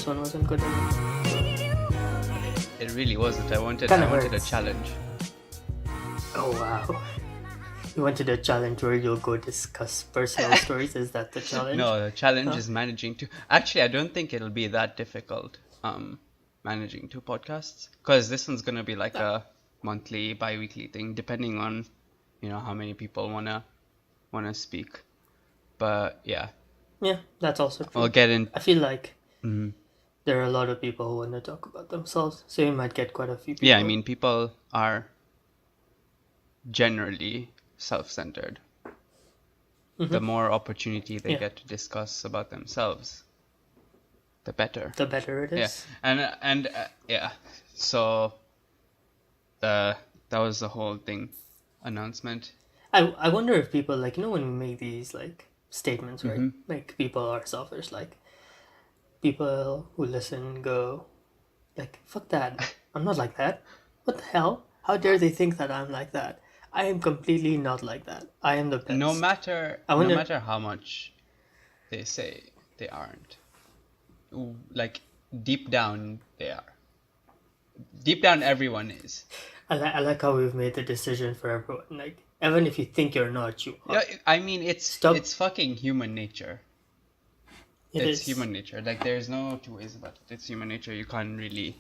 one wasn't good enough. It really wasn't. I wanted Kinda a hurts. challenge. Oh wow. You wanted a challenge where you'll go discuss personal stories? Is that the challenge? No, the challenge Huh? is managing to. Actually, I don't think it'll be that difficult. Managing two podcasts, because this one's gonna be like a monthly, bi-weekly thing, depending on, how many people wanna speak. But yeah, Yeah, that's also true. we'll get in. I feel like Mhm. there are a lot of people who want to talk about themselves, so you might get quite a few people. Yeah, I mean, people are generally self-centered. The more opportunity they Yeah. get to discuss about themselves, the better. The better it Yeah, is. and yeah. So, that was the whole thing, announcement. I wonder if people, like, when we make these like statements, right? Mhm. Like, people are selfish. Like, people who listen go, like, fuck that. I'm not like that. What the hell? How dare they think that I'm like that? I am completely not like that. I am the best. No matter I no wonder. matter how much they say they aren't, like deep down they are. Deep down, everyone is. I like how we've made the decision for everyone. Like, even if you think you're not, you are. Yeah, I mean, it's fucking human nature. It's human nature. Like, there's no two ways about it. It's human nature. You can't really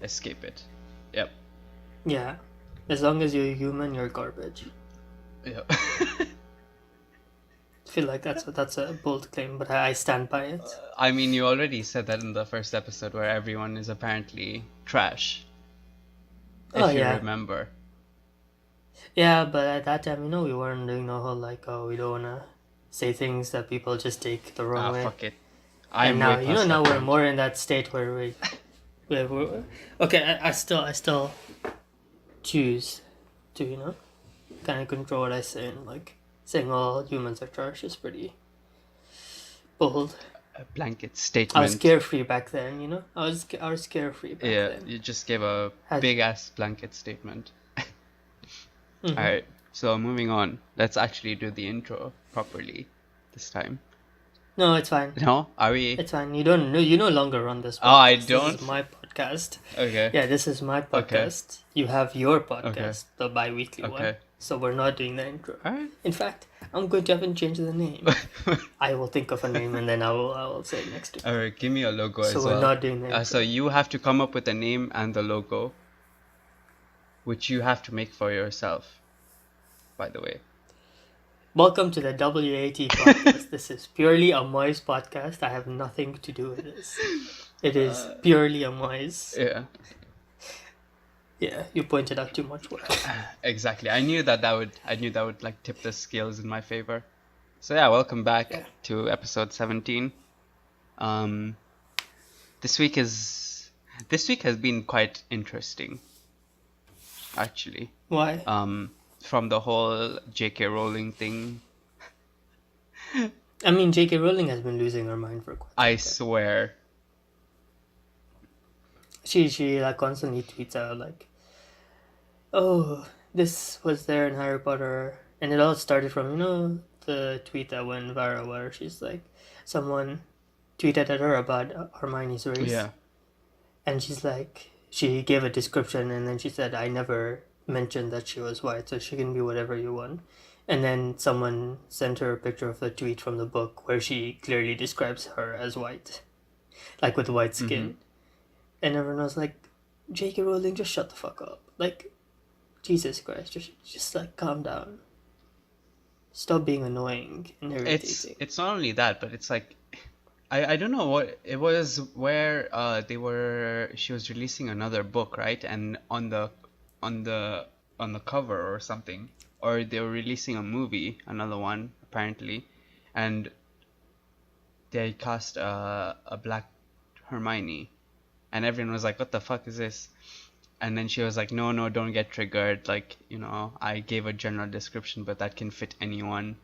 escape it. Yep. Yeah. As long as you're human, you're garbage. Yep. I feel like that's a bold claim, but I stand by it. I mean, you already said that in the first episode where everyone is apparently trash. If you remember. Yeah, but at that time, we weren't doing the whole like, oh, we don't wanna say things that people just take the wrong way. Fuck it. And now, now we're more in that state where we're okay. I still choose to kind of control what I say, and like saying all humans are trash is pretty bold. A blanket statement. I was carefree back then, I was carefree back then. Yeah, you just gave a big ass blanket statement. Alright, so moving on. Let's actually do the intro properly this time. No, it's fine. No? Are we? It's fine. You don't know. You no longer run this podcast. Oh, I don't? This is my podcast. Okay. Yeah, this is my podcast. You have your podcast, the bi-weekly one. Okay. So we're not doing the intro. Alright. In fact, I'm going to have him change the name. I will think of a name and then I will say it next week. Alright, give me a logo as well. So we're not doing the intro. So you have to come up with a name and the logo, which you have to make for yourself, by the way. Welcome to the WAT podcast. This is purely a Moise podcast. I have nothing to do with this. It is purely a Moise. Yeah. Yeah, you pointed out too much work. Exactly. I knew that would like tip the scales in my favor. So yeah, welcome back to episode 17. This week has been quite interesting, actually. Why? From the whole J.K. Rowling thing. I mean, J.K. Rowling has been losing her mind for quite some time. I swear. She like constantly tweets out like, oh, this was there in Harry Potter. And it all started from, the tweet that went viral where she's like, someone tweeted at her about Hermione's race. Yeah. And she's like, she gave a description and then she said, I never mentioned that she was white, so she can be whatever you want. And then someone sent her a picture of the tweet from the book where she clearly describes her as white, like with white skin. And everyone was like, J.K. Rowling, just shut the fuck up. Like, Jesus Christ, just like calm down. Stop being annoying and irritating. It's not only that, but it's like, I don't know what it was, where she was releasing another book, right? And on the cover or something, or they were releasing a movie, another one apparently, and they cast a black Hermione, and everyone was like, what the fuck is this? And then she was like, no, don't get triggered, like, I gave a general description, but that can fit anyone.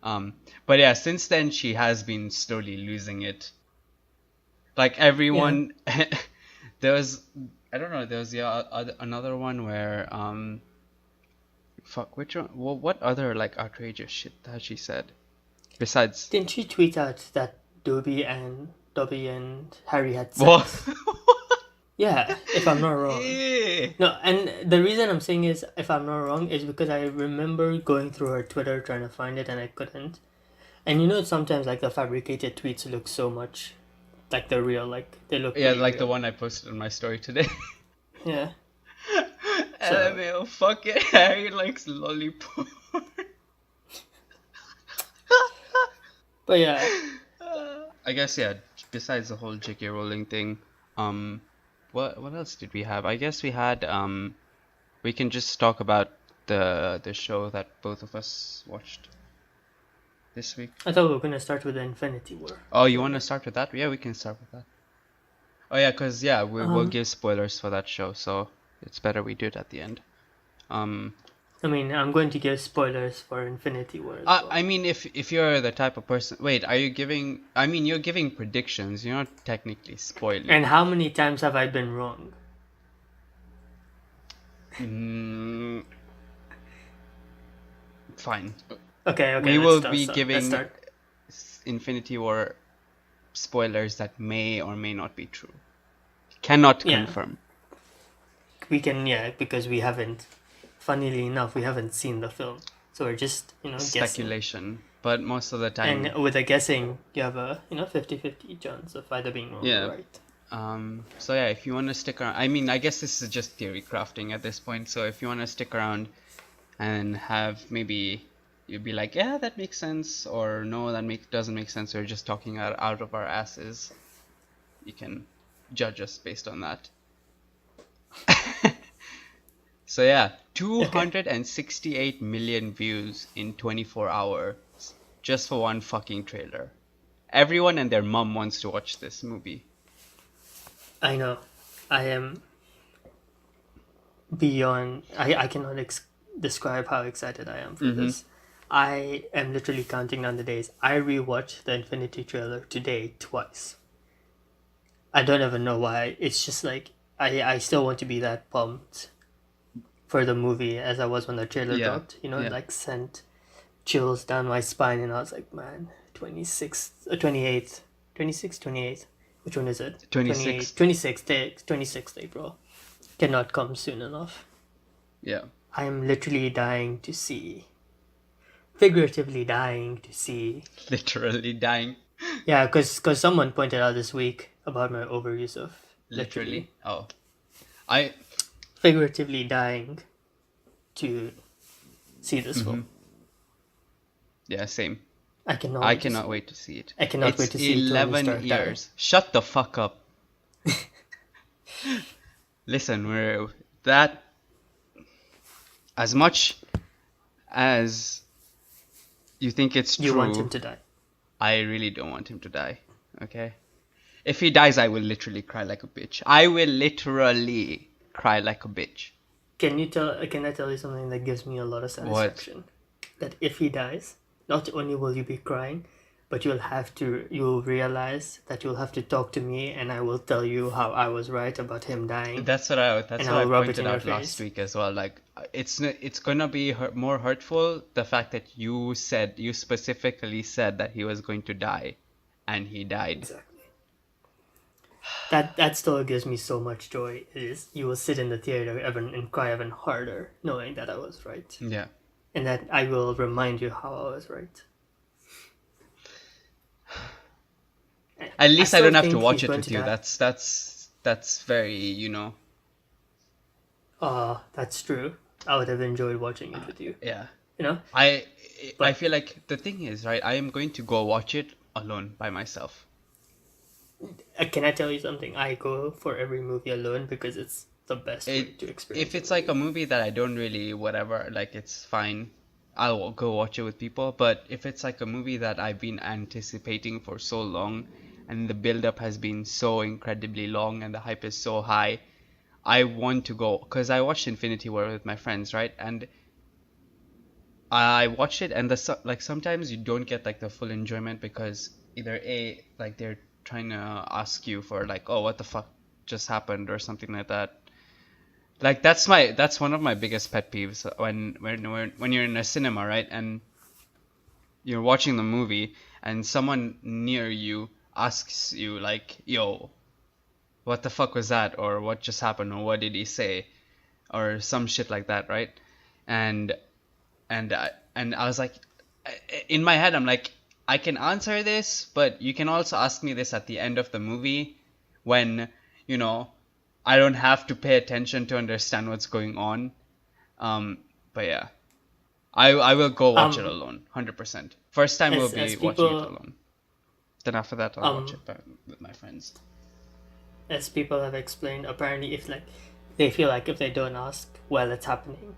But yeah, since then she has been slowly losing it. Like, everyone there was another one where which one? Well, what other like outrageous shit has she said besides? Didn't she tweet out that Dobby and Dobby and Harry had What? sex. Yeah, if I'm not wrong. Eh. No, and the reason I'm saying is, if I'm not wrong, is because I remember going through her Twitter trying to find it and I couldn't. And you know, sometimes like the fabricated tweets look so much like the real, like they look Yeah, pretty like the real. one I posted on my story today. Yeah. So, LMAO, fuck it, Harry likes lollipop. but yeah, I guess yeah. Besides the whole J.K. Rowling thing, um, what else did we have? I guess we had we can just talk about the show that both of us watched this week. I thought we were gonna start with the Infinity War Oh, you want to trailer. start with that? Yeah, we can start with that. Oh yeah, cause yeah, we'll Um, give spoilers for that show, so it's better we do it at the end. Um, I mean, I'm going to give spoilers for Infinity War as well. I mean, if you're the type of person, wait, are you giving? I mean, you're giving predictions. You're not technically spoiling. And how many times have I been wrong? Mm, fine. Okay, We let's will start. be Let's giving start. Infinity War spoilers that may or may not be true. Cannot Yeah, confirm. we can. Yeah, because we haven't. Funnily enough, we haven't seen the film, so we're just guessing. Speculation, but most of the time. And with the guessing, you have a 50-50 chance of either being wrong Yeah. or right. So yeah, if you want to stick around, I mean, I guess this is just theory crafting at this point. So if you want to stick around and have maybe you'd be like, yeah, that makes sense, or no, doesn't make sense. We're just talking out of our asses. You can judge us based on that. So yeah, 268 million views in 24 hours just for one fucking trailer. Everyone and their mum wants to watch this movie. I know. I am beyond. I cannot describe how excited I am for this. I am literally counting down the days. I rewatched the Infinity trailer today twice. I don't even know why. It's just like I still want to be that pumped for the movie as I was when the trailer Yeah, dropped. You know, yeah. it like sent chills down my spine, and I was like, man, 26th, 28th, 26th, 28th. Which one is it? 26th. 26th April. Cannot come soon enough. Yeah. I am literally dying to see. Figuratively dying to see. Literally dying. Yeah, because someone pointed out this week about my overuse of literally. Oh. I Figuratively dying to see this film. yeah, same. I cannot. I wait to cannot see wait to see it. I cannot wait to see Tony 11 Stark die. years. Shut the fuck up. Listen, we're that as much as you think it's You true, want him to die. I really don't want him to die. Okay? If he dies, I will literally cry like a bitch. I will literally cry like a bitch. Can I tell you something that gives me a lot of satisfaction? That if he dies, not only will you be crying, but you'll realize that you'll have to talk to me, and I will tell you how I was right about him dying. That's what I I'll rub it in pointed your out last face. week as well. Like it's gonna be more hurtful the fact that you specifically said that he was going to die, and he died. Exactly. That still gives me so much joy. It is you will sit in the theater and cry even harder, knowing that I was right, Yeah. and that I will remind you how I was right. At least I still don't have to think watch he's it going with to you. die. That's very, you know. That's true. I would have enjoyed watching it with you. Yeah. You know? I But- feel like the thing is, right, I am going to go watch it alone by myself. Can I tell you something? I go for every movie alone because it's the best way to experience. If it's like a movie that I don't really whatever, like it's fine. I'll go watch it with people, but if it's like a movie that I've been anticipating for so long and the build up has been so incredibly long and the hype is so high, I want to go because I watched Infinity War with my friends, right? And I watched it and like sometimes you don't get like the full enjoyment because either A, like they're trying to ask you for like, oh, what the fuck just happened or something like that. Like that's one of my biggest pet peeves when you're in a cinema, right? And you're watching the movie and someone near you asks you like, "Yo, what the fuck was that?" or "What just happened?" or "What did he say?" or some shit like that, right? And and I was like, in my head, I'm like, I can answer this, but you can also ask me this at the end of the movie when, you know, I don't have to pay attention to understand what's going on. But yeah, I will go watch it Um, alone, 100%. First time will as be watching it people alone. Then after that, I'll watch um it with my friends. as people have explained, apparently if like they feel like if they don't ask while it's happening,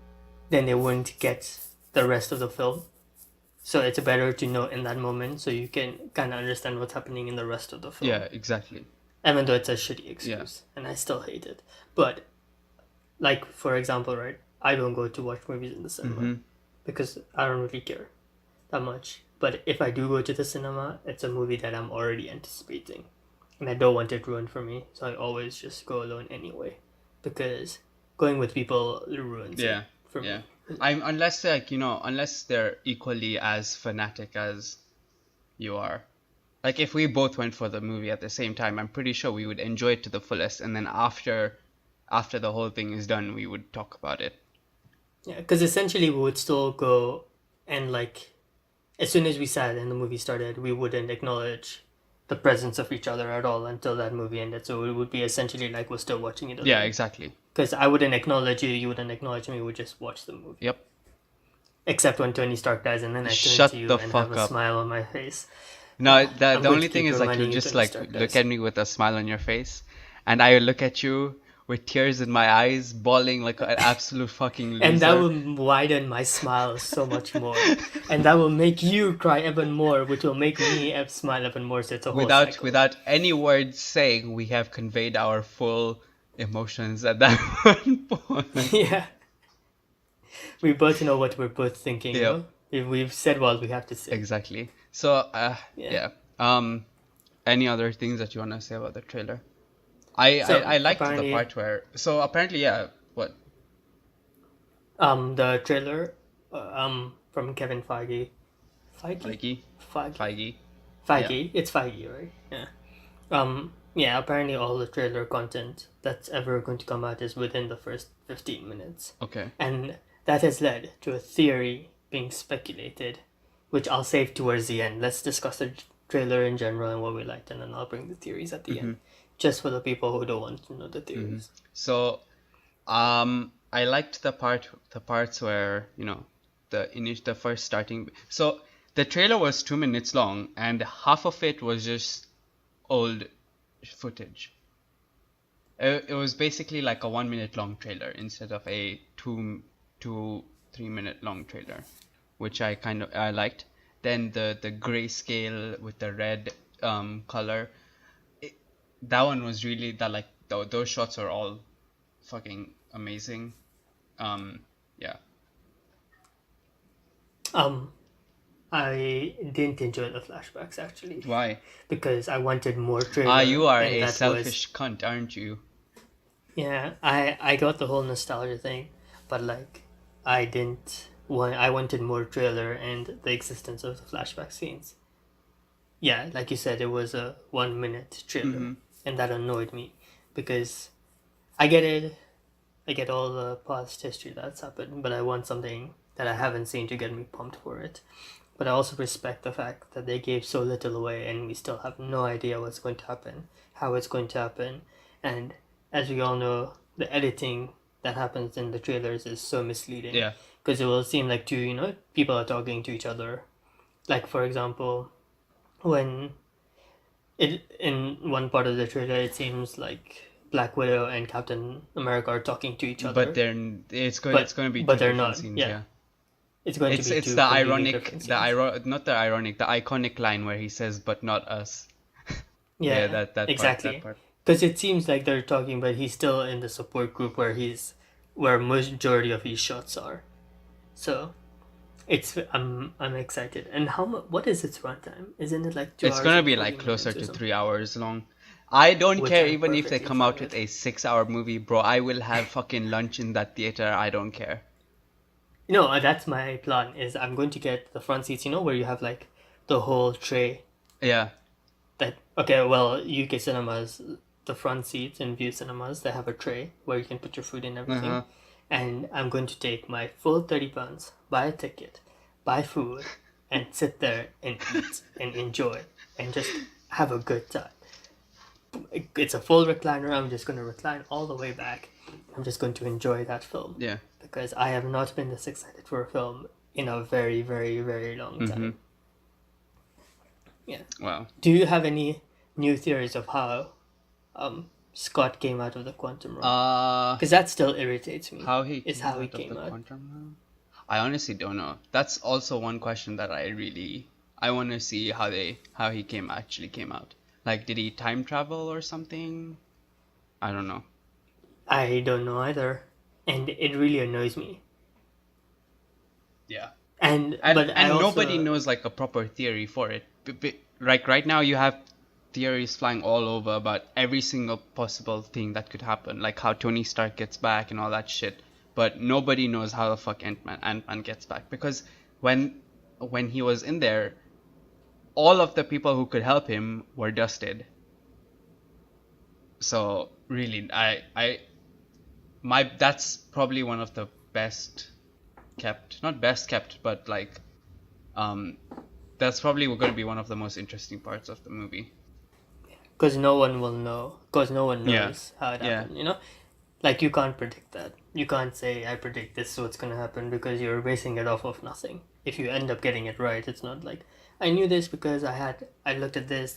then they won't get the rest of the film. So it's better to know in that moment so you can kind of understand what's happening in the rest of the film. Yeah, exactly. Even though it's a shitty Yeah. excuse, and I still hate it. But like for example, right, I don't go to watch movies in the cinema Mm-hmm. because I don't really care that much. But if I do go to the cinema, it's a movie that I'm already anticipating, and I don't want it ruined for me. So I always just go alone anyway, because going with people ruins it Yeah. for Yeah. me. I'm unless they're like, unless they're equally as fanatic as you are. Like if we both went for the movie at the same time, I'm pretty sure we would enjoy it to the fullest, and then after the whole thing is done, we would talk about it. Yeah, because essentially we would still go and like as soon as we sat and the movie started, we wouldn't acknowledge the presence of each other at all until that movie ended. So it would be essentially like we're still watching it Yeah, alone. exactly. Because I wouldn't acknowledge you, you wouldn't acknowledge me, we would just watch the movie. Yep. Except when Tony Stark dies, and then I turn to Shut you the and have fuck a up. smile on my face. No, the I'm the going only to thing keep is like you'll reminding you just Tony like Stark look dies. at me with a smile on your face, and I will look at you with tears in my eyes, bawling like an absolute fucking And that loser. will widen my smile so much more. And that will make you cry even more, which will make me smile even more. So it's a whole Without cycle. without any words saying, we have conveyed our full emotions at that one point. Yeah. We both know what we're both thinking, you Yep, know? If we've said what we have to say. exactly. So, Yeah. yeah. Any other things that you want to say about the trailer? I So liked the apparently, part where. So apparently, yeah. What? the trailer, from Kevin Feige, Feige? Feige, Feige? Yeah. Feige. It's Feige, right? Yeah. Yeah. Apparently, all the trailer content that's ever going to come out is within the first 15 minutes, Okay. and that has led to a theory being speculated, which I'll save towards the end. Let's discuss the trailer in general and what we liked, and then I'll bring the theories at the Mm-hmm. end, just for the people who don't want to know the Mm-hmm. theories. So, I liked the parts where the first starting. So the trailer was 2 minutes long, and half of it was just old footage. It was basically like a 1 minute long trailer instead of a 3 minute long trailer, which I liked. Then the grayscale with the red color, it, that one was really that like those shots are all fucking amazing. Yeah. Um, I didn't enjoy the flashbacks actually Why? because I wanted more You trailer, are and a that was selfish cunt, aren't you? yeah. I got the whole nostalgia thing, but like I didn't want. I wanted more trailer and the existence of the flashback scenes. Yeah, like you said, it was a 1 minute trailer, Mm-hmm. and that annoyed me because I get it. I get all the past history that's happened, but I want something that I haven't seen to get me pumped for it. But I also respect the fact that they gave so little away and we still have no idea what's going to happen, how it's going to happen. And as we all know, the editing that happens in the trailers is so misleading Yeah. because it will seem like people are talking to each other. Like for example, when in one part of the trailer it seems like Black Widow and Captain America are talking to each But other, then it's going to be but two they're different not. scenes. Yeah, Yeah. it's going to be It's two the completely ironic different the scenes. not the ironic the iconic line where he says "but not us." Yeah, Yeah, that exactly. part. Because it seems like they're talking, but he's still in the support group where majority of his shots are. So I'm excited. And how much? What is its runtime? Isn't it like two It's hours gonna and be forty like closer minutes or to something? 3 hours long. I don't Which care I'm even if they perfectly come fine out with with. a 6 hour movie, bro. I will have fucking lunch in that theater. I don't care. No, that's my plan. Is I'm going to get the front seats. You know where you have like the whole tray. Yeah. that okay, well, UK cinemas, the front seats in View cinemas, they have a tray where you can put your food and everything. Uh-huh. And I'm going to take my full £30, buy a ticket, buy food, and sit there and eat and enjoy and just have a good time. It's a full recliner. I'm just going to recline all the way back. I'm just going to enjoy that film Yeah. because I have not been this excited for a film in a very, very, very long Mm-hmm. time. Yeah. Wow. Do you have any new theories of how Scott came out of the quantum realm? Because that still irritates me. How he Is came how he out of the came out. quantum realm? I honestly don't know. That's also one question that I want to see how he actually came out. Like, did he time travel or something? I don't know. I don't know either, and it really annoys me. Yeah. And And but I nobody also knows like a proper theory for it. Like right now you have theories flying all over about every single possible thing that could happen, like how Tony Stark gets back and all that shit. But nobody knows how the fuck Ant-Man gets back, because when he was in there, all of the people who could help him were dusted. So really, I my that's probably one of the best kept, not best kept, but like um that's probably going to be one of the most interesting parts of the movie. because no one will know because no one Yeah, knows how it yeah, happened. Like you can't predict that. You can't say I predict this is what's gonna happen because you're basing it off of nothing. If you end up getting it right, it's not like I knew this because I looked at this,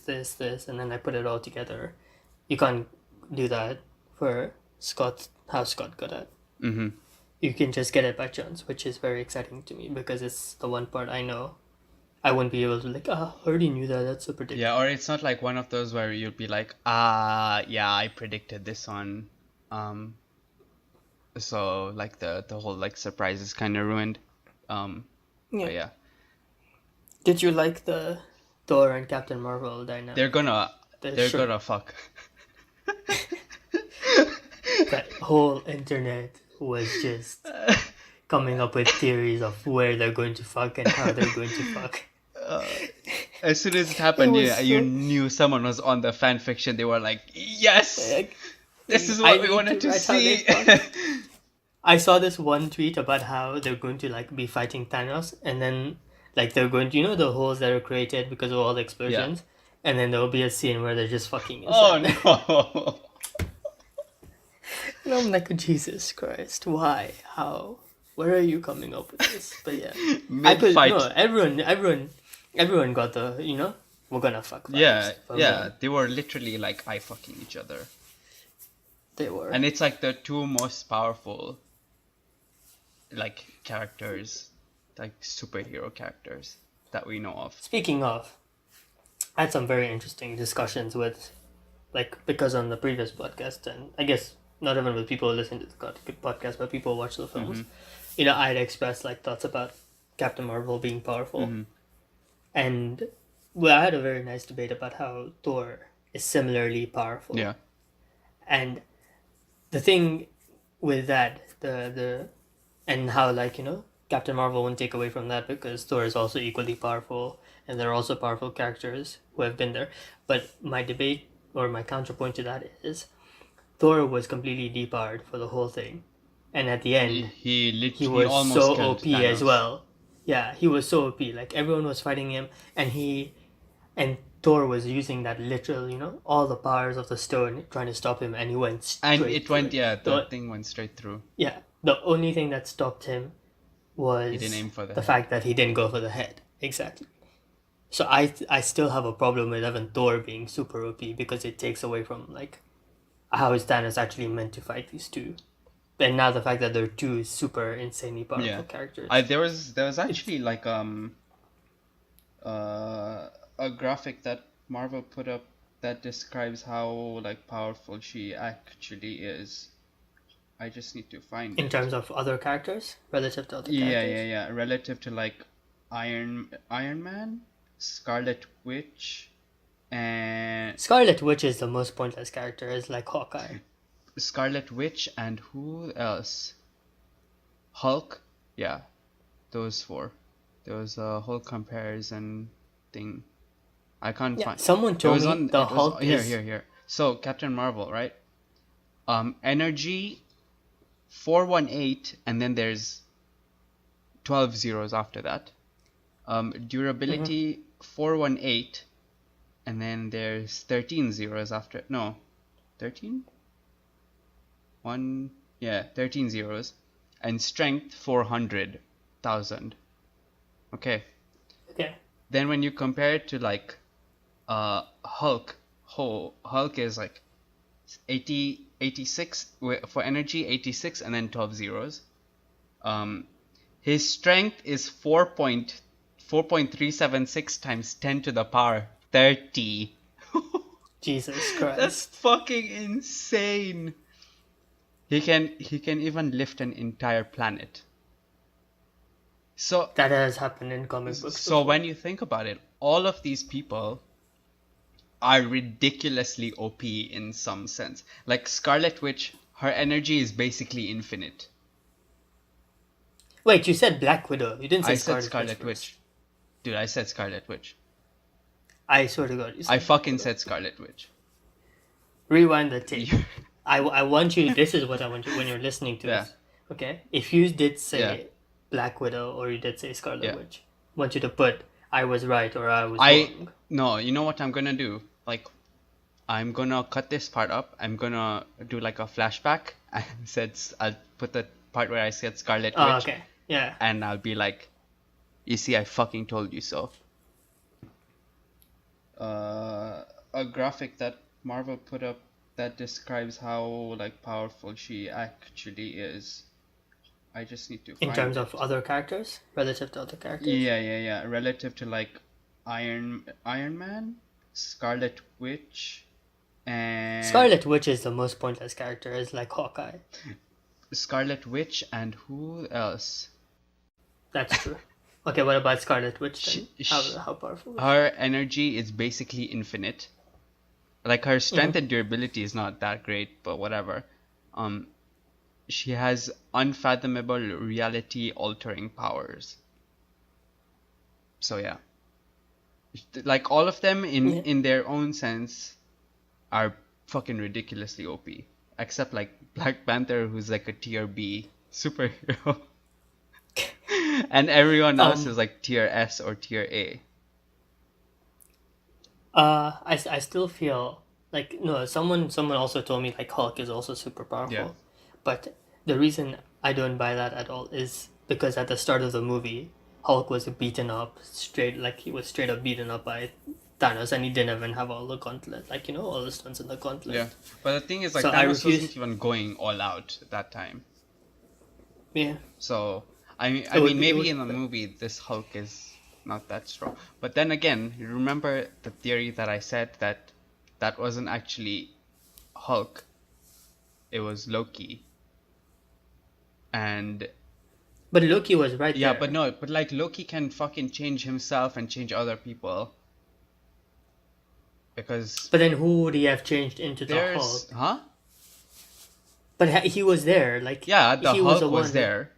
and then I put it all together. You can't do that for Scott. How Scott got it. mm-hmm. You can just get it by chance, which is very exciting to me because it's the one part I know. I wouldn't be able to like, I already knew that. That's so Yeah, predictable. or it's not like one of those where you'll be like, yeah, I predicted this one. Um, so like the whole like surprise is kind of ruined. Yeah. But yeah, Did you like the Thor and Captain Marvel they're dynamic? gonna The they're show. gonna fuck. That whole internet was just coming up with theories of where they're going to fuck and how they're going to fuck. uh, as soon as it It happened, was you so. knew someone was on the fan fiction. They were like, yes, Like, this is I what we need wanted to to write how they see. fuck. I saw this one tweet about how they're going to like be fighting Thanos, and then like they're going to the holes that are created because of all the Yeah. explosions, and then there will be a scene where they're just fucking Oh inside there. no. And I'm like, Jesus Christ, why? How? Where are you coming up with this? But yeah, I Mid could no. fight. Everyone got the we're gonna fuck Yeah, vibes from yeah. them. They were literally like eye fucking each other. They were. And it's like the two most powerful like characters, like superhero characters that we know of. Speaking of, I had some very interesting discussions with like because on the previous podcast, and I guess not even with people who listen to the podcast, but people who watch the films. Mhm. I'd expressed like thoughts about Captain Marvel being powerful, Mhm. and well, I had a very nice debate about how Thor is similarly powerful, Yeah. and the thing with that, the and how like Captain Marvel won't take away from that because Thor is also equally powerful, and there are also powerful characters who have been there. But my debate or my counterpoint to that is Thor was completely depowered for the whole thing, and at the end he He was almost so killed OP as Thanos. well. Yeah, he was so OP. Like everyone was fighting him, and Thor was using that literal, all the powers of the stone trying to stop him, and he went And straight it through went, it. yeah, the thing went straight through. Yeah, the only thing that stopped him He didn't was aim for the the head. fact that he didn't go for the head. Exactly. So I still have a problem with even Thor being super OP because it takes away from like how is Thanos actually meant to fight these two. And now the fact that they're two super insanely Yeah. powerful characters. There was It's actually like a graphic that Marvel put up that describes how like powerful she actually is. I just need to find in it. terms of other characters relative to other Yeah, yeah, characters. yeah. Relative to like Iron Man, Scarlet Witch, and Scarlet Witch is the most pointless character, is like Hawkeye. And who else? Hulk. Yeah, those four. There was a whole comparison thing. I can't Yeah, find. someone It told was me on. the It was Hulk here, is here, here. So Captain Marvel, right? Energy 418, and then there's 12 zeros after that. Mhm. Durability 418, and then there's 13 zeros after. No, 13? One, yeah, 13 zeros. And strength 400,000. Okay. okay. Then when you compare it to like Hulk, Hulk is like 80, 86 for energy, 86, and then 12 zeros. Um, his strength is 4.376 times 10 to the power 30. Jesus That's Christ. fucking insane. He can even lift an entire planet. So That has happened in comic books so before. when you think about it, all of these people are ridiculously OP in some sense. Like Scarlet Witch, her energy is basically infinite. Wait, you said Black Widow. You didn't say I said Scarlet Witch Scarlet first. Witch. Dude, I said Scarlet Witch. I swear to God, you I said Black fucking Widow. said Scarlet Witch. Rewind the tape. I want you. This is what I want you when you're listening to Yeah, this. Okay, if you did yeah, say Black Widow or you did say Scarlet yeah. Witch, I want you to put I was right or I was I wrong. no, you know what I'm gonna do? Like I'm gonna cut this part up. I'm gonna do like a flashback. I'll put the part where I said Scarlet Oh, Witch, okay. Yeah. and I'll be like, "You see, I fucking told you so." A graphic that Marvel put up that describes how like powerful she actually is. I just need to In find terms of it. other characters, relative to other characters. Yeah, yeah, yeah. Relative to like Iron Man, Scarlet Witch, and Scarlet Witch is the most pointless character. Is like Hawkeye. who else? That's true. Okay, what about Scarlet Witch She, then? she, How powerful is she? her energy is basically infinite. Like her strength Mm-hmm. and durability is not that great, but whatever. Um, she has unfathomable reality altering powers. So yeah, like all of them in Yeah. their own sense are fucking ridiculously OP. Except like Black Panther, who's like a tier B superhero, and everyone else Um. is like tier S or tier A. I still feel like no. Someone also told me like Hulk is also super Yeah, powerful, but the reason I don't buy that at all is because at the start of the movie, Hulk was beaten up straight like he was straight up beaten up by Thanos, and he didn't even have all the gauntlet, like all the stones in the yeah. gauntlet. But the thing is, So like I Thanos refuse. wasn't even going all out at that time. Yeah, So I it would mean, be. It maybe would. in the movie this Hulk is not that strong. But then again, you remember the theory that I said that that wasn't actually Hulk, it was Loki. And But Loki was right yeah, but there. no, but like Loki can fucking change himself and change other people because But then who would he have changed into the there's Hulk? huh? But he was there. Like Yeah, the he was the Hulk was one who. there.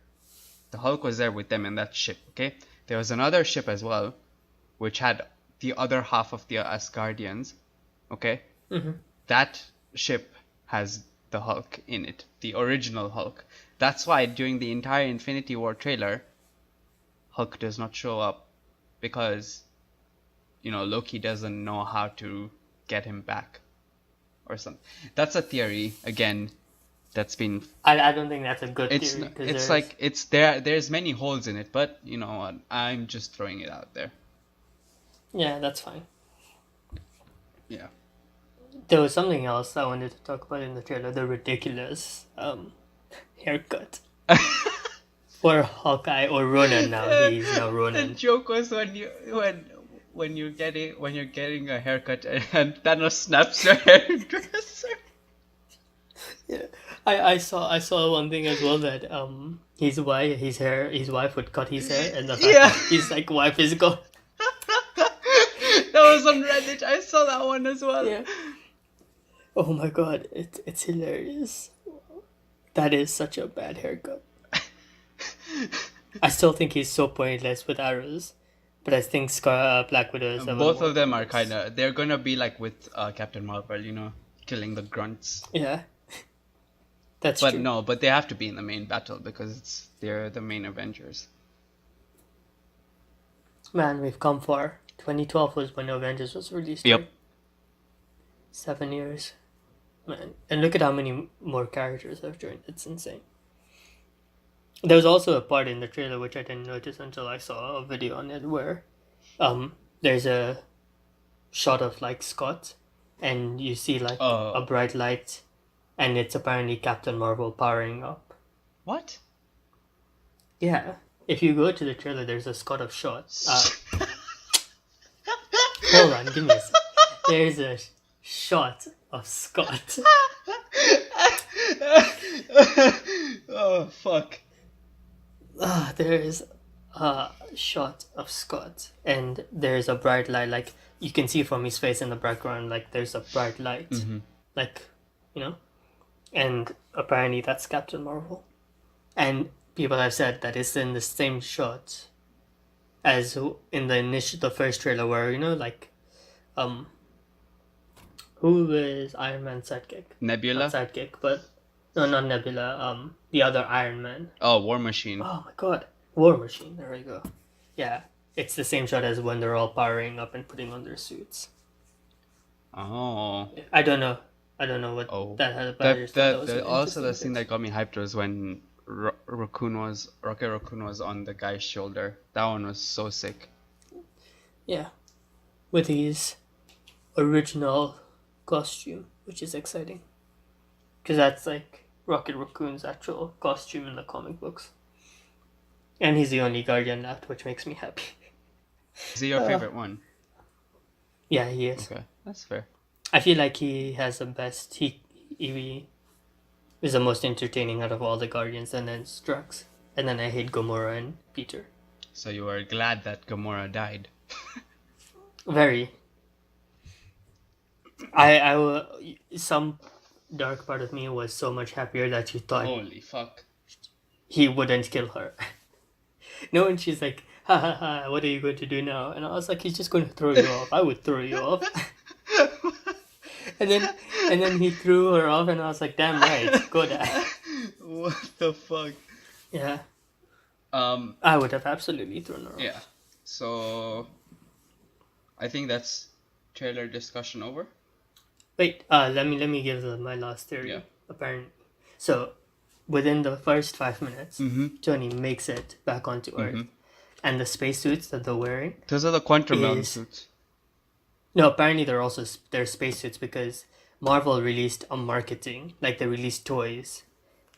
The Hulk was there with them in that ship, okay? There was another ship as well which had the other half of the Asgardians, okay? Mhm. That ship has the Hulk in it, the original Hulk. That's why during the entire Infinity War trailer, Hulk does not show up because, Loki doesn't know how to get him back or something. That's a theory, again, that's been. I don't think that's a good It's theory because it's there's like it's there. There's many holes in it, but you know what? I'm just throwing it out there. yeah, that's fine. Yeah. There was something else I wanted to talk about in the trailer, the ridiculous haircut for Hawkeye or Ronan now. He's now The Ronan. joke was when you're getting a haircut and Thanos snaps your hairdresser. Yeah. I saw one thing as well that his wife would cut his hair and the fact Yeah, that his like wife is gone. that was on Reddit. I saw that one as well. Yeah. Oh my god, it's hilarious. That is such a bad haircut. I still think he's so pointless with arrows. But I think Black Widow is even Both more of them are pointless. kind of. They're gonna be like with Captain Marvel, killing the grunts. Yeah, that's But true. no, but they have to be in the main battle because they're the main Avengers. Man, we've come far. 2012 was when Avengers was released, Yep. right? 7 years. Man, and look at how many more characters have joined. It's insane. There was also a part in the trailer which I didn't notice until I saw a video on it where there's a shot of like Scott and you see like a Oh, bright light and it's apparently Captain Marvel powering up. what? Yeah. If you go to the trailer there's a Scott of shot. Hold on, give me a sec. There's a shot of Scott. Oh fuck. There's a shot of Scott, and there's a bright light. Like you can see from his face in the background, like there's a bright light, like you know, and apparently that's Captain Marvel. And people have said that it's in the same shot as in the first trailer, where like um, who is Iron Man's sidekick? Not Nebula? sidekick, but no, not Nebula. The other Iron Man. Oh, War Machine. Oh my god. War Machine, there we go. Yeah. It's the same shot as when they're all powering up and putting on their suits. Oh. I don't know. I don't know what Oh. that had about it. That was an Also the interesting scene bit. that got me hyped was when Rocket Raccoon was on the guy's shoulder. That one was so sick. Yeah. With his original costume, which is exciting. Because that's like Rocket Raccoon's actual costume in the comic books. And he's the only Guardian left, which makes me happy. Is he your favorite one? Yeah, he is. Okay, that's fair. I feel like he has the best. He is the most entertaining out of all the Guardians, and then Strax. And then I hate Gamora and Peter. So you are glad that Gamora died. Very. Some dark part of me was so much happier that you thought Holy fuck. he wouldn't kill her. No, and she's like, ha ha ha, what are you going to do now? And I was like, he's just going to throw you off. I would throw you off. and then he threw her off, and I was like, damn right, go die. What the fuck? Yeah. I would have absolutely thrown her off. Yeah. So I think that's trailer discussion over. Wait, let me give my last theory. Yeah. Apparently, so within the first 5 minutes, Mm-hmm. Tony makes it back onto Earth, and the spacesuits that they're wearing. Those are the quantum realm Is- suits. No, apparently they're spacesuits because Marvel released a marketing, like they released toys,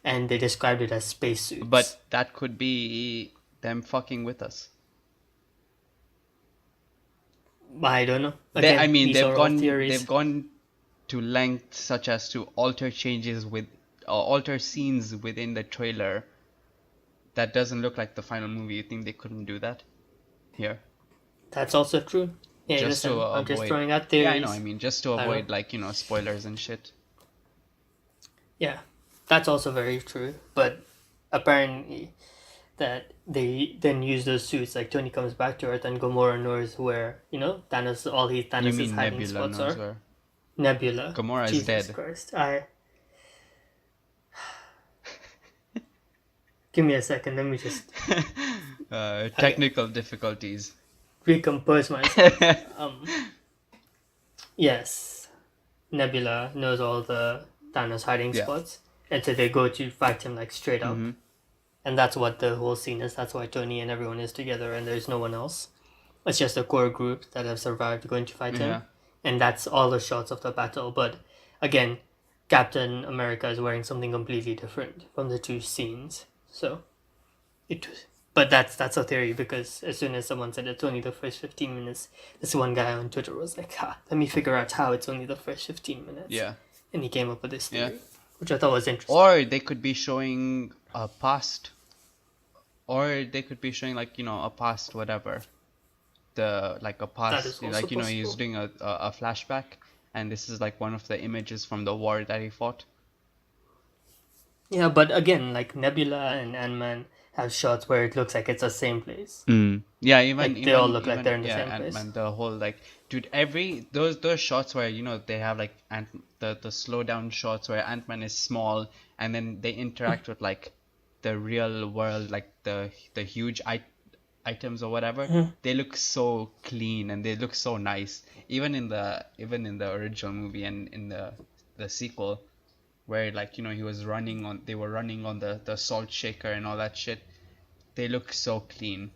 and they described it as spacesuits. But that could be them fucking with us. I don't know. Again, these are all theories. they've gone to lengths such as to alter alter scenes within the trailer that doesn't look like the final movie. You think they couldn't do that here? That's also true. Yeah, Just listen, to I'm just avoid- throwing out theories. Yeah, I know. I mean, just to I know. avoid spoilers and shit. Yeah, that's also very true. But apparently, that they then use those suits. Like Tony comes back to Earth, and Gamora knows where Thanos. All You Thanos' mean hiding Nebula spots knows are. where? Nebula. Gamora is Jesus dead. Christ! Give me a second. Let me just Technical difficulties. recompose myself. Yes, Nebula knows all the Thanos hiding Yeah. spots, and so they go to fight him like straight up. Mhm. And that's what the whole scene is. That's why Tony and everyone is together, and there's no one else. It's just a core group that have survived going to fight Yeah. him, and that's all the shots of the battle. But again, Captain America is wearing something completely different from the two scenes. So, but that's a theory because as soon as someone said it's only the first 15 minutes, this one guy on Twitter was like, "Ha, let me figure out how it's only the first 15 minutes." Yeah. And he came up with this theory, Yeah. which I thought was interesting. Or they could be showing a past. Or they could be showing a past whatever. A past is also he's possible. doing a flashback, and this is one of the images from the war that he fought. Yeah, but again, like Nebula and Ant-Man have shots where it looks like it's the same place. Yeah, even Like they all even look like they're in the yeah, same place. and the whole like, dude, every those shots where they have like the slow down shots where Ant-Man is small and then they interact with like the real world, like the huge items or whatever. They look so clean and they look so nice. Even in the original movie and in the sequel, where like they were running on the salt shaker and all that shit. They look so clean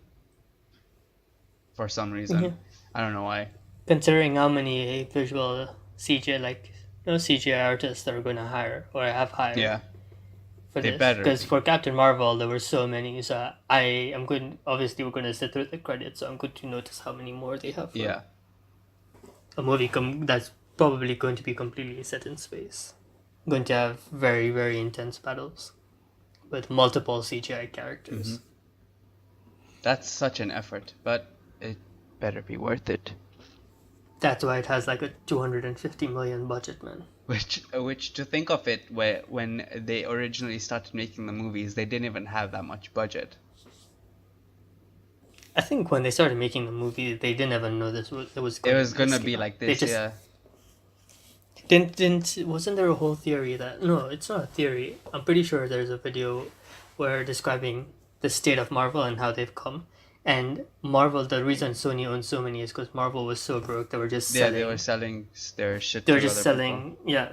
for some reason. Yeah. I don't know why. Considering how many visual CGI CGI artists they're gonna hire or have hired Yeah, for they this, better because be. for Captain Marvel there were so many. So I am going. Obviously, we're gonna sit through the credits, so I'm going to notice how many more they have for Yeah. a movie that's probably going to be completely set in space. Going to have very very intense battles with multiple CGI characters. That's such an effort, but it better be worth it. That's why it has like a 250 million budget, man. Which to think of it, where when they originally started making the movies, they didn't even have that much budget. I think when they started making the movie, they didn't even know it was It going to was be this gonna be scale. like They this, just yeah. didn't. Wasn't there a whole theory that no, it's not a theory. I'm pretty sure there's a video where describing the state of Marvel and how they've come. And Marvel, the reason Sony owns so many is because Marvel was so broke they were just Yeah, they were selling. selling their shit They were to just other people. selling, yeah,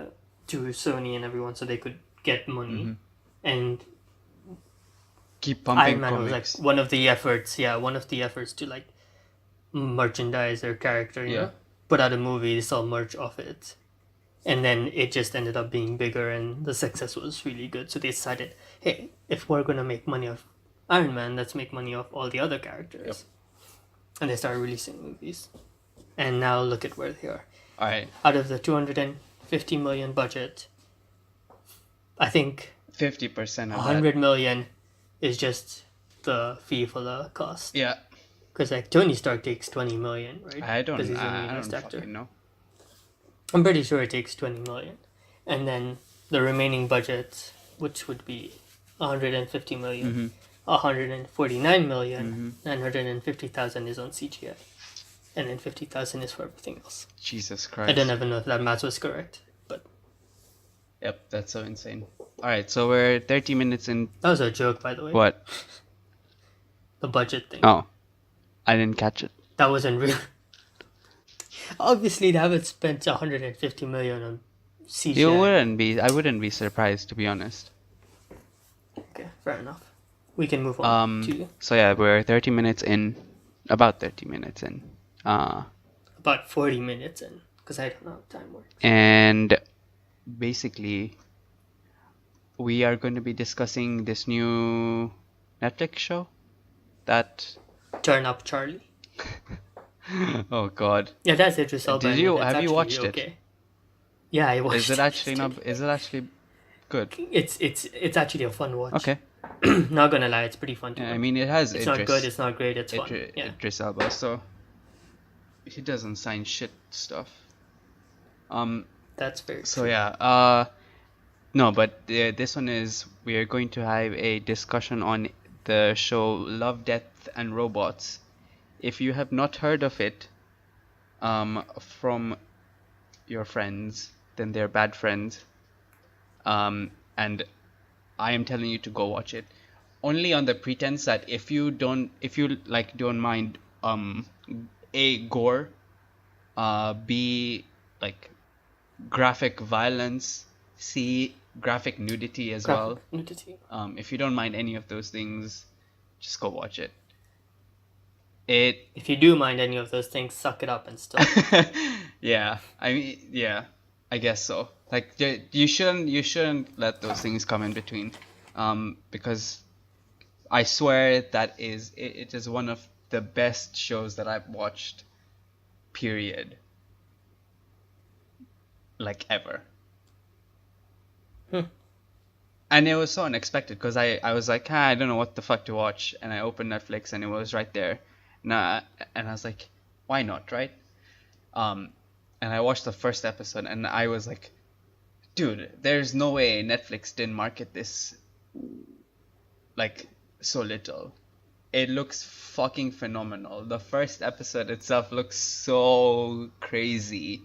to Sony and everyone so they could get money. And Keep Iron pumping Man was like comics. one of the efforts. Yeah, one of the efforts to like merchandise their character. Yeah. Put out a movie, sell merch off it, and then it just ended up being bigger, and the success was really good. So they decided, hey, if we're gonna make money off Iron Man, let's make money off all the other characters. Yep. And they started releasing movies, and now look at where they are. All right. Out of the 250 million budget, I think 50% of 100 that. million is just the fee for the cost. Yeah. Because like Tony Stark takes 20 million, right? I don't. Because he's a I newest don't actor. fucking know. I'm pretty sure it takes 20 million, and then the remaining budget, which would be 150 million, 149 million, 950,000 is on CGI, and then 50,000 is for everything else. Jesus I Christ. don't even know if that math was correct, but Yep, that's so insane. All right, so we're 30 minutes in. that was a joke, by the way. What? The budget thing. Oh, I didn't catch it. That wasn't real. Obviously, they haven't spent 150 million on CGI. You wouldn't be. I wouldn't be surprised, to be honest. Okay, fair enough. We can move on to So yeah, we're 30 minutes in. About 30 minutes in. about 40 minutes in, because I don't know how time works. And basically, we are going to be discussing this new Netflix show. That. Turn Up Charlie. Oh God. Yeah, that's Idris Elba. Did you It's have you actually watched it? okay. Yeah, I watched Is it actually not? Is it actually good? It's actually a fun watch. Okay. Not gonna lie, it's pretty fun to Yeah, watch. I mean, it has It's Idris. not good, it's not great, it's fun. Yeah. Idris Elba, so he doesn't sign shit stuff. That's very So true. yeah. No, but this one is we are going to have a discussion on the show Love, Death and Robots. If you have not heard of it, from your friends, then they're bad friends. And I am telling you to go watch it, only on the pretense that if you like don't mind a gore, b like graphic violence, c graphic nudity as well. Nudity. If you don't mind any of those things, just go watch it. If you do mind any of those things, suck it up and stop. Yeah, I mean, yeah, I guess so. Like you shouldn't let those things come in between, because I swear it is one of the best shows that I've watched, period. Like ever. And it was so unexpected because I was like, I don't know what the fuck to watch, and I opened Netflix and it was right there. And I was like, why not, right? And I watched the first episode and I was like, dude, there's no way Netflix didn't market this like so little. It looks fucking phenomenal. The first episode itself looks so crazy,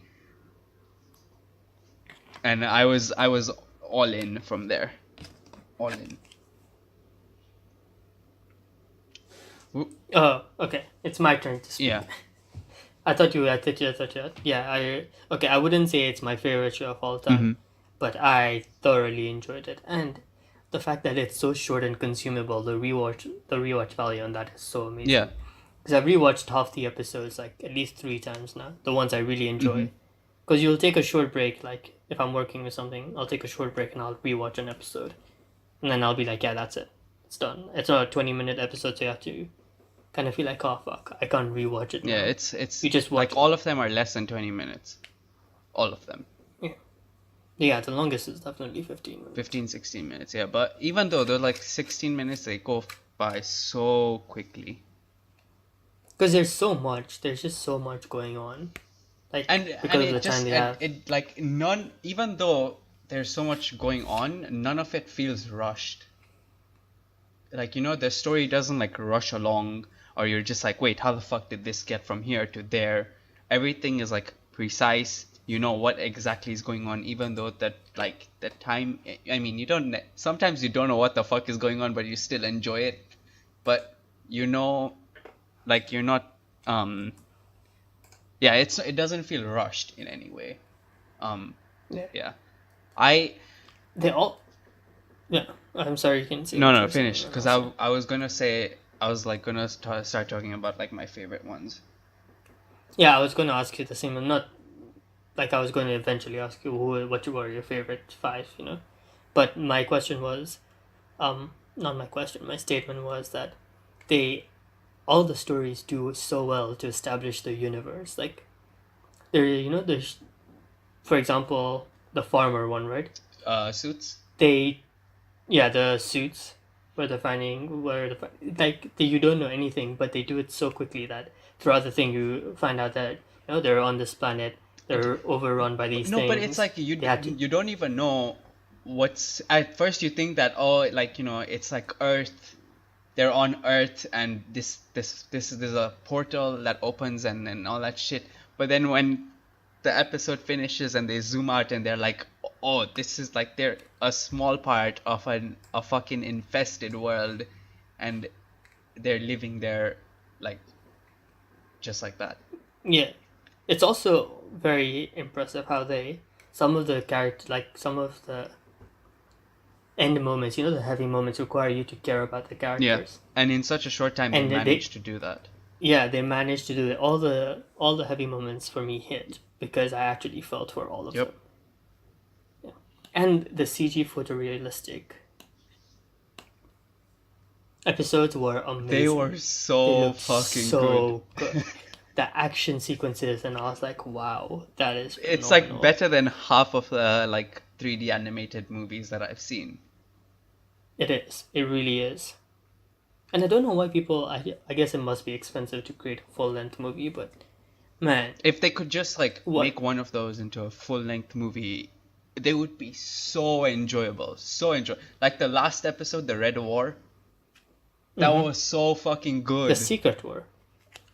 and I was all in from there, all in. Oh, okay. It's my turn to speak. Yeah. Yeah, okay, I wouldn't say it's my favorite show of all time, Mm-hmm. but I thoroughly enjoyed it. And the fact that it's so short and consumable, the rewatch value on that is so Yeah. amazing. Because I've rewatched half the episodes like at least 3 times now, the ones I really Mm-hmm. enjoy. Because you'll take a short break, like if I'm working with something, I'll take a short break and I'll rewatch an episode. And then I'll be like, yeah, that's it. It's done. It's not a 20-minute episode, so you have to kind of feel like, oh fuck, I can't rewatch it Yeah, now. it's You just like watch it. all of them are less than 20 minutes. All of them. Yeah. Yeah, the longest is definitely 15 minutes. 15, 16 minutes. Yeah, but even though they're like 16 minutes, they go by so quickly. Because there's just so much going on. Like, And because of it the time just they and have. it like none even though there's so much going on, none of it feels rushed. Like, the story doesn't like rush along, or you're just like, wait, how the fuck did this get from here to there? Everything is like precise. You know what exactly is going on, even though that like the time. I mean, sometimes you don't know what the fuck is going on, but you still enjoy it. But like you're not. Yeah, it doesn't feel rushed in any way. Yeah. Yeah, I They all. Yeah. I'm sorry, you can say no what you no were saying. finish And because I'll say. I was gonna say I was like gonna start talking about like my favorite ones. Yeah, I was going to ask you the same. I'm not. Like, I was going to eventually ask you what were your favorite five. But my question was. Not my question, my statement was that they. All the stories do so well to establish the universe. Like, there's, for example, the farmer one, right? Suits. They, yeah, the suits where they're finding you don't know anything, but they do it so quickly that throughout the thing you find out that they're on this planet, they're overrun by these No, but it's things. like you They had to, you don't even know what's at first you think that, oh, like, it's like Earth. They're on Earth, and there's a portal that opens, and all that shit. But then when the episode finishes and they zoom out and they're like, oh, this is like they're a small part of a fucking infested world, and they're living there like just like that. yeah. It's also very impressive how some of the character, like some of the end moments, the heavy moments require you to care about the Yeah, characters. and in such a short time they And managed to do that. yeah, they managed to do it. All the heavy moments for me hit because I actually felt for all of Yep. them. Yeah. And the CG photorealistic episodes were amazing. They were They so looked fucking so good. The action sequences, and I was like, wow, that is It's like phenomenal. better than half of the like 3D animated movies that I've seen. It is. It really is. And I don't know why people. I guess it must be expensive to create a full length movie, but man, If they could just like what? make one of those into a full-length movie, they would be so enjoyable. So enjoy. Like the last episode, the Red War, that Mhm. was so fucking The good. Secret War.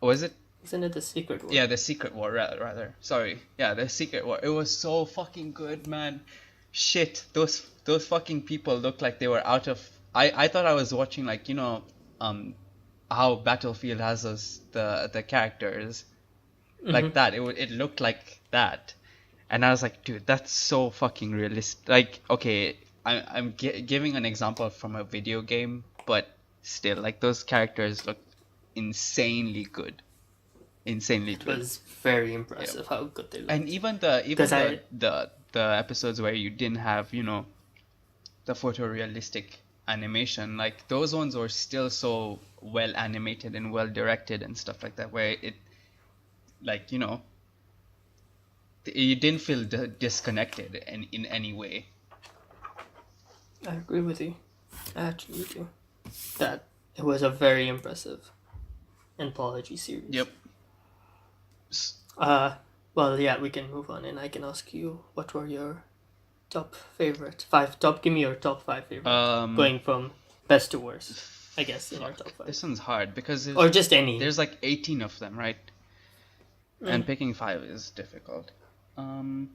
Was it? Isn't it the Secret War? Yeah, the Secret War, rather. Sorry. Yeah, the Secret War. It was so fucking good, man. Shit, those fucking people looked like they were out of. I thought I was watching like how Battlefield has the characters like that. It looked like that, and I was like, dude, that's so fucking realistic. Like, okay, I'm giving an example from a video game, but still, like those characters look insanely good. Insanely It good. was very impressive how good they looked. And even the Because the episodes where you didn't have, the photorealistic animation, like those ones were still so well animated and well directed and stuff like that, where it like, you didn't feel disconnected in any way. I agree with you. I actually do. That it was a very impressive anthology series. Yep. Well, yeah, we can move on, and I can ask you what were your top favorite five. Give me your top five favorite, going from best to worst. I guess, in your top Fuck. five, This one's hard because or just any. there's like 18 of them, right? And Mm. picking five is difficult. Um,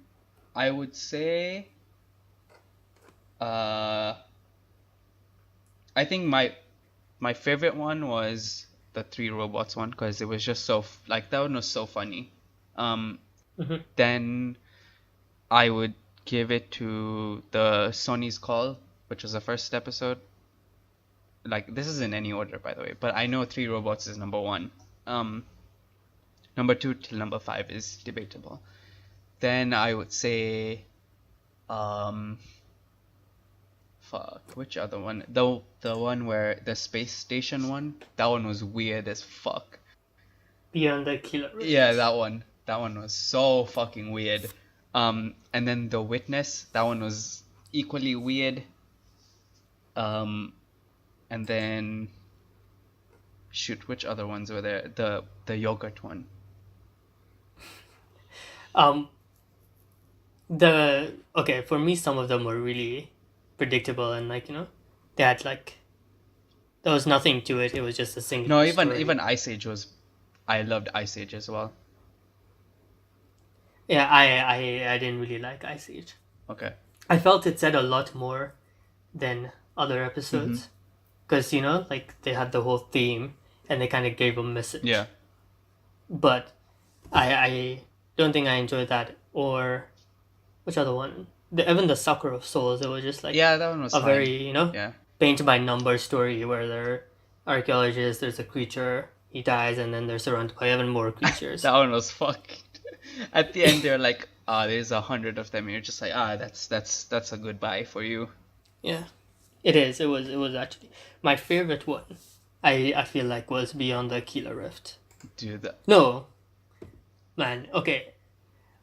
I would say, uh, I think my favorite one was the three robots one because it was just like that one was so funny. Um, Hmm. then I would give it to the Sony's Call, which was the first episode. Like this is in any order, by the way, but I know Three Robots is number one. Um, number two till number five is debatable. Then I would say, um, fuck, which other one? The one where the space station one. That one was weird as fuck. Beyond the Killer Yeah, Rift. that one. That one was so fucking weird. And then The Witness. That one was equally weird. Um, and then shoot, which other ones were there? The yogurt one. Um, the okay for me, some of them were really predictable and like they had like there was nothing to it. It was just a No, singular even story. Ice Age was. I loved Ice Age as well. Yeah, I didn't really like Ice Age. Okay. I felt it said a lot more than other Mm-hmm. episodes because like they had the whole theme and they kind of gave a Yeah. message. But I don't think I enjoyed that. Or which other one? Even the Sucker of Souls. It was just like Yeah, that one was a fine. very Yeah. paint by number story where there are archaeologists. There's a creature. He dies, and then they're surrounded by even more creatures. That one was fucked. At the end, they're like, there's 100 of them. And you're just like, that's a goodbye for you. Yeah, it is. It was actually my favorite one. I feel like was Beyond the Killer Rift. Dude, No, man. Okay,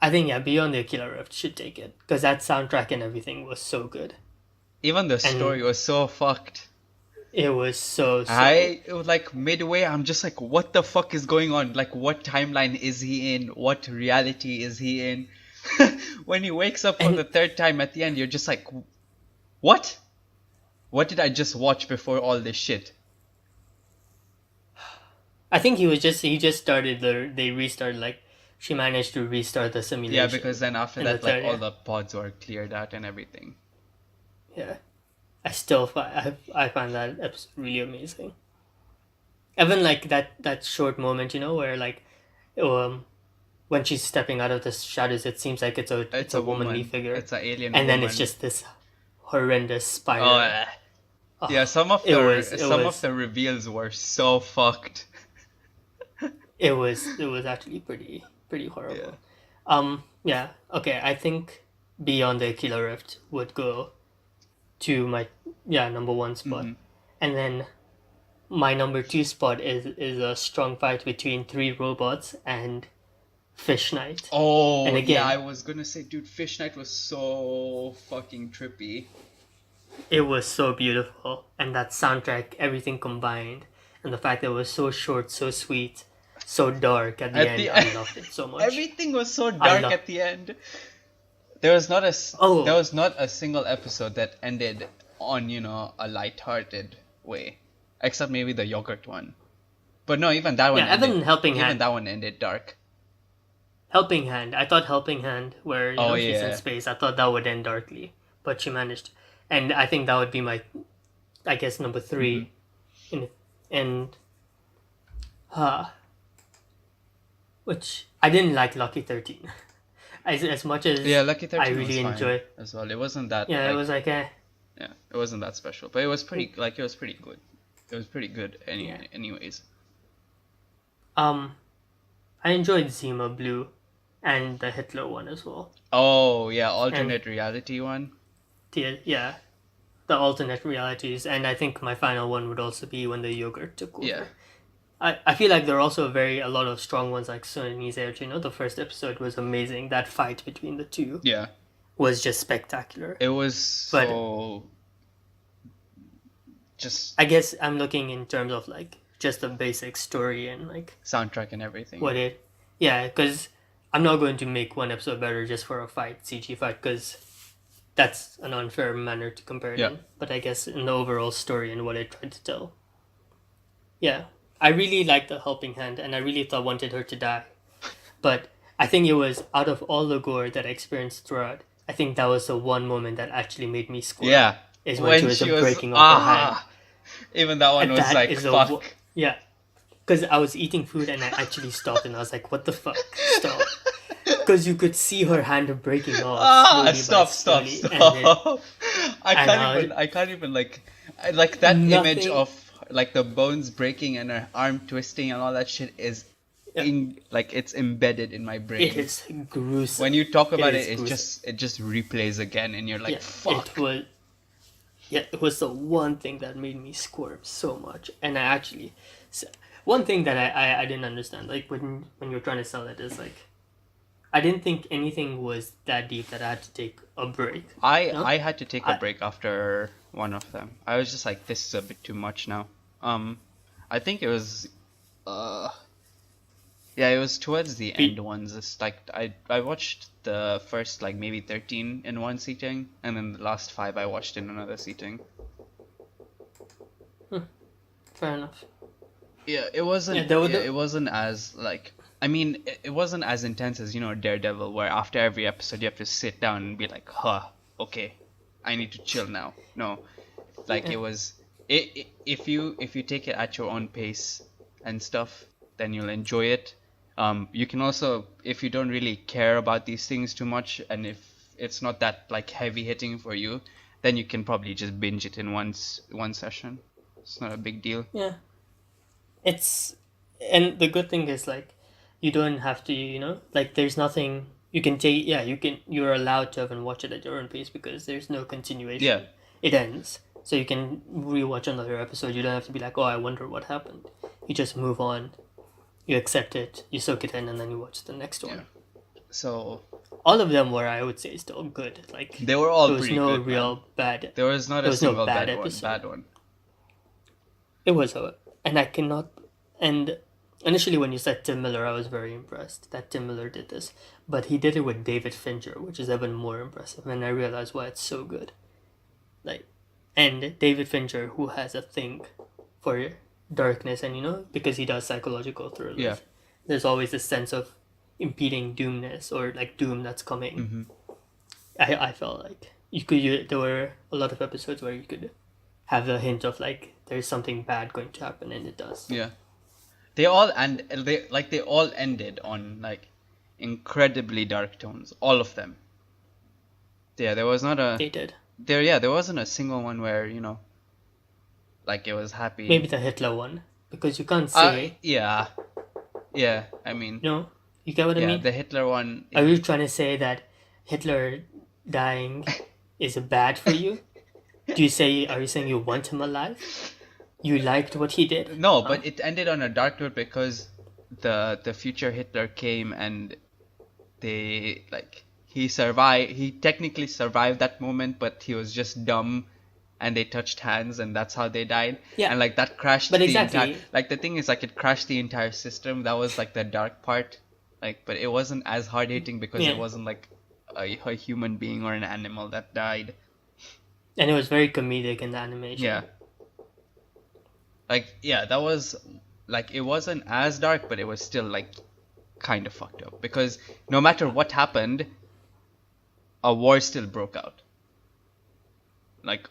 I think yeah, Beyond the Killer Rift should take it because that soundtrack and everything was so good, even the and story was so fucked. it was so. It was like midway, I'm just like, what the fuck is going on? Like, what timeline is he in? What reality is he in? When he wakes up for And the third time at the end, you're just like, what? What did I just watch before all this shit? I think he just started they restarted like she managed to restart the Yeah, because simulation then after in the that, like, third. all Yeah, the pods were cleared out and everything. yeah. I find that episode really amazing. Even like that short moment, where like um when she's stepping out of the shadows, it seems like it's a It's it's a a womanly woman. figure, It's an alien and then it's woman. just this horrendous Oh, spider. yeah. Oh, it was it Some of was the reveals were so fucked. it was actually pretty Yeah. horrible. Yeah, okay. I think Beyond the Killer Rift would go to my number one spot, Hmm. and then my number two spot is a strong fight between Three Robots and Fish Knight. Oh, And yeah. I again, was gonna say, dude, Fish Night was so fucking trippy. it was so beautiful, and that soundtrack, everything combined, and the fact that it was so short, so sweet, so dark at the At end, the I loved it so much. everything was so I dark love. at the end. There Oh, was not a single episode that ended on, a light-hearted way, except maybe the yogurt one. But no, yeah, even Helping even Hand. that one ended dark. Helping Hand. I thought Helping Hand, where Oh she's in yeah. space, I thought that would end darkly, but she managed, and I think that would be my, I guess, number Hmm. three, in and uh, which I didn't like Lucky 13, as much Yeah, as Lucky I 13 was really fine enjoy. as well. It wasn't that Yeah, it like was like yeah, it wasn't that special, but it was pretty good. It was pretty good yeah. anyways. Um, I enjoyed Zima Blue, and the Hitler one as well, Oh yeah, and alternate reality one. the alternate realities, and I think my final one would also be when the yogurt took Yeah. over. I feel like there are also a lot of strong ones like Sunny's Edge. The first episode was amazing. That fight between the two Yeah. was just spectacular. It was But so just I guess I'm looking in terms of like just the basic story and like soundtrack and everything. what it. Yeah, because I'm not going to make one episode better just for a fight, CG fight, because that's an unfair manner to compare it Yeah. in. But I guess in the overall story and what it tried to tell, Yeah, I really liked the helping hand, and I really thought wanted her to die. But I think it was out of all the gore that I experienced throughout. I think that was the one moment that actually made me squirm. Yeah, Is when she when was she was breaking off her hand. even that one And was that like is fuck. yeah. Because I was eating food and I actually stopped and I was like, "What the fuck? Stop!" Because you could see her hand breaking off slowly by Stop, slowly, and then stop. I and can't I was even like that image nothing. of like the bones breaking and her arm twisting and all that shit is Yeah, in like it's embedded in my it brain. is When gruesome. you talk It about is it, gruesome. it just replays again and you're like, Yeah, it fuck. was. Yeah, it was the one thing that made me squirm so much. And I actually, one thing that I didn't understand, like when you're trying to sell it, is like I didn't think anything was that deep that I had to take a break. No, I had to take a I break after one of them. I was just like, this is a bit too much now. I think it was uh yeah, it was towards the end be ones. It's like I watched the first like maybe 13 in one seating, and then the last five I watched in another seating. fair enough. Yeah, there were Yeah, the it wasn't as like I mean it wasn't as intense as Daredevil, where after every episode you have to sit down and be like, huh, okay, I need to chill now. No, like yeah. it was if you take it at your own pace and stuff, then you'll enjoy it. You can also, if you don't really care about these things too much, and if it's not that like heavy hitting for you, then you can probably just binge it in one session. It's not a big deal. Yeah, it's and the good thing is like you don't have to like there's nothing you can take. Yeah, you're allowed to have and watch it at your own pace because there's no Yeah, continuation. It ends, so you can rewatch another episode. You don't have to be like, oh, I wonder what happened. You just move on. You accept it. You soak it in, and then you watch the next yeah. one. So All of them were, I would say, still good. Like they were all there was pretty no good, man. real bad. There was not There a was no single bad bad episode. one. It was a, and I cannot. And initially, when you said Tim Miller, I was very impressed that Tim Miller did this. But he did it with David Fincher, which is even more impressive. And I realized why it's so good. Like, and David Fincher, who has a thing for darkness, and because he does psychological Yeah. thrillers, there's always this sense of impeding doomness or like doom that's coming. Hmm. I felt like there were a lot of episodes where you could have a hint of like there's something bad going to happen, and it does. Yeah. They all ended on like incredibly dark tones. All of them. Yeah, there was not a They did. there wasn't a single one where, like it was Maybe happy. the Hitler one, because you can't say Yeah. Yeah, I mean, no. You get what I yeah, mean? the Hitler one. Are you trying to say that Hitler dying is bad for you? Are you saying you want him alive? You liked what he did? No, Huh? but it ended on a dark note because the future Hitler came and they like he survived. He technically survived that moment, but he was just dumb, and they touched hands, and that's how they died. Yeah, And like that crashed but the entire. exactly. Like the thing is, like it crashed the entire system. That was like the dark part. Like, but it wasn't as hard hitting because it Yeah. wasn't like a human being or an animal that died. And it was very comedic in the animation. Yeah. Like yeah, that was like it wasn't as dark, but it was still like kind of fucked up because no matter what happened, a war still broke out. Like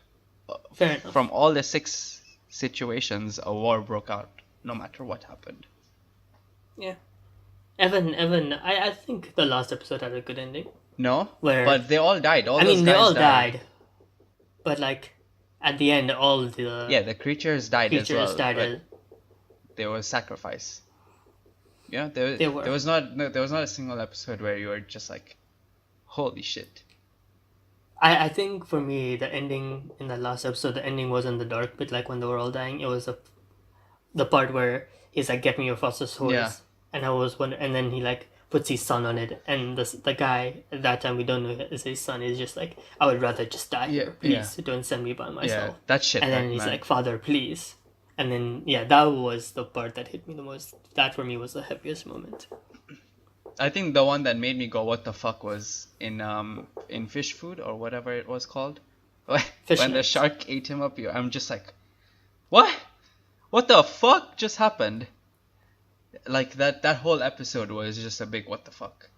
Fair enough. from all the six situations, a war broke out no matter what happened. Yeah. Evan, I think the last episode had a good ending. No, Where but they all died. All I those mean they guys all died. died, but like at the end all the Yeah, the creatures died as creatures well, died. but there was sacrifice. Yeah, They were. there was not no, there was not a single episode where you were just like, holy shit. I think for me the ending in the last episode, the ending wasn't the dark bit like when they were all dying. It was the part where he's like, "Get me your fastest horse," Yeah. and I was one, and then he like puts his son on it, and the guy at that time we don't know is his son is just like, "I would rather just die Yeah, here, please don't send me by Yeah, myself." that shit And hurt, then he's man. like, "Father, please." And then yeah, that was the part that hit me the most. That for me was the happiest moment. I think the one that made me go, "What the fuck?" was in Fish Food or whatever it was called. Fish When the Nights. shark ate him up, I'm just like, what? what the fuck just happened? Like that whole episode was just a big what the fuck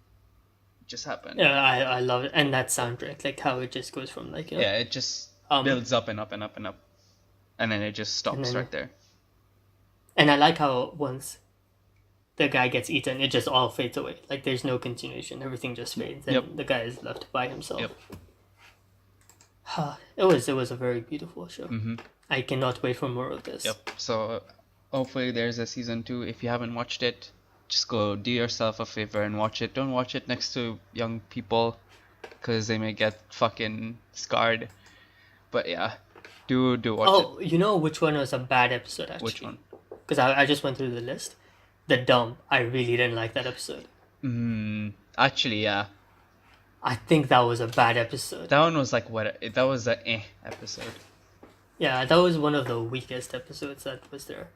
just happened. Yeah, I love it, and that soundtrack, like how it just goes from like Yeah, it just builds up and up and up and up, and then it just stops then, right there. And I like how once the guy gets eaten, it just all fades away. Like there's no continuation. Everything just fades, and the guy is left by himself. Yep. It was a very beautiful show. Mm-hmm. I cannot wait for more of this. Yep. So hopefully there's a season 2. If you haven't watched it, just go do yourself a favor and watch it. Don't watch it next to young people, because they may get fucking scarred. But yeah, do watch it. Oh, you know which one was a bad episode actually? Which one? Because I just went through the list. The Dump. I really didn't like that episode. Actually, yeah. I think that was a bad episode. That one was like what? That was a episode. Yeah, that was one of the weakest episodes that was there.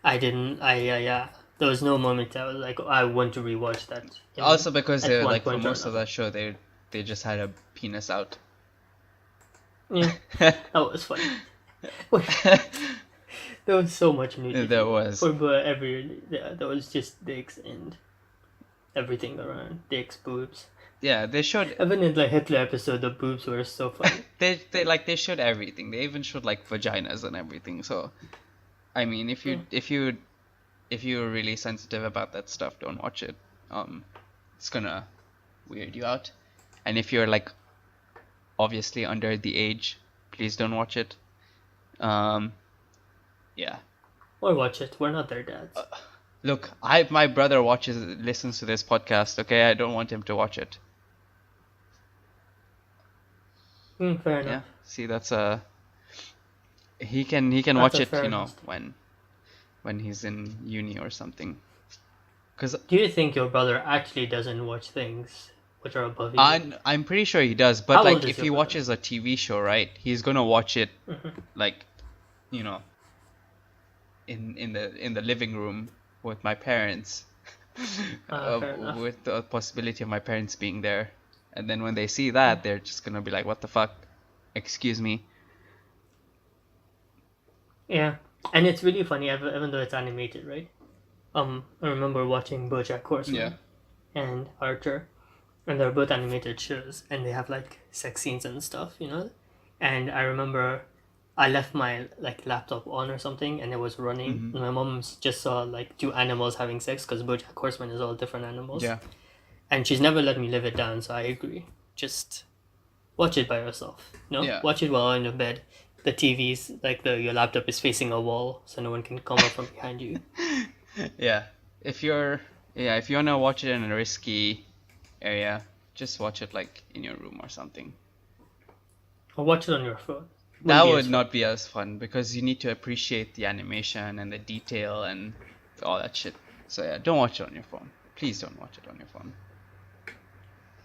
Yeah. There was no moment I was like, I want to rewatch that. Also because at they one like for point or most of that show they just had a penis out. Yeah, that was funny. There was so much nudity. There was. There was just dicks and everything around. Dicks, boobs. Yeah, they showed. Even in the Hitler episode, the boobs were so funny. they showed everything. They even showed like vaginas and everything. So, I mean, if you're really sensitive about that stuff, don't watch it. It's gonna weird you out. And if you're like obviously under the age, please don't watch it. Yeah. Or watch it. We're not their dads. Look, my brother listens to this podcast. Okay, I don't want him to watch it. Fair enough. Yeah. See, that's he can watch it, when he's in uni or something. Cause do you think your brother actually doesn't watch things which are above you? I'm pretty sure he does, but How like old is if your he brother? watches a TV show, right, he's gonna watch it like, in the living room with my parents, with the possibility of my parents being there, and then when they see that, they're just gonna be like, "What the fuck? Excuse me." Yeah, and it's really funny, even though it's animated, right? I remember watching BoJack Horseman and Archer, and they're both animated shows, and they have like sex scenes and stuff, And I remember I left my like laptop on or something, and it was running. And my mom just saw like two animals having sex, because BoJack Horseman is all different animals. Yeah. And she's never let me live it down, so I agree. Just watch it by yourself. Yeah. Watch it while in the bed. The TV's like your laptop is facing a wall, so no one can come up from behind you. Yeah. If you wanna watch it in a risky area, just watch it like in your room or something. Or watch it on your phone. That would not be as fun, because you need to appreciate the animation and the detail and all that shit. So yeah, don't watch it on your phone. Please don't watch it on your phone.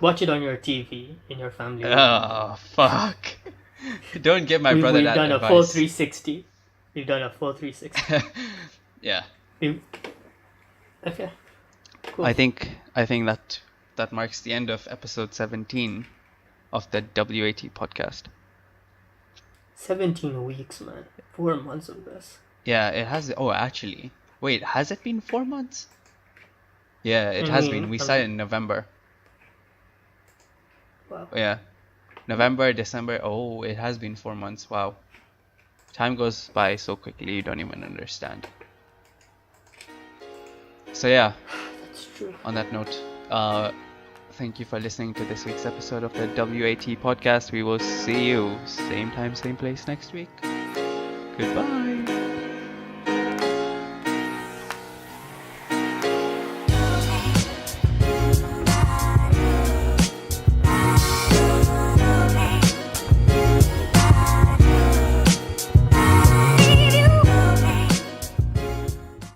Watch it on your TV in your family room. Oh, fuck. Don't give my brother that advice. We've done a full 360. We've done a full 360. Yeah. Okay. Cool. I think that marks the end of episode 17 of the WAT podcast. 17 weeks, man. 4 months of this. Yeah, it has. Oh, actually. Wait, has it been 4 months? Yeah, it has been. We started in November. Wow. Yeah. November, December. Oh, it has been 4 months. Wow. Time goes by so quickly, you don't even understand. So yeah. That's true. On that note, thank you for listening to this week's episode of the WAT podcast. We will see you same time, same place next week. Goodbye.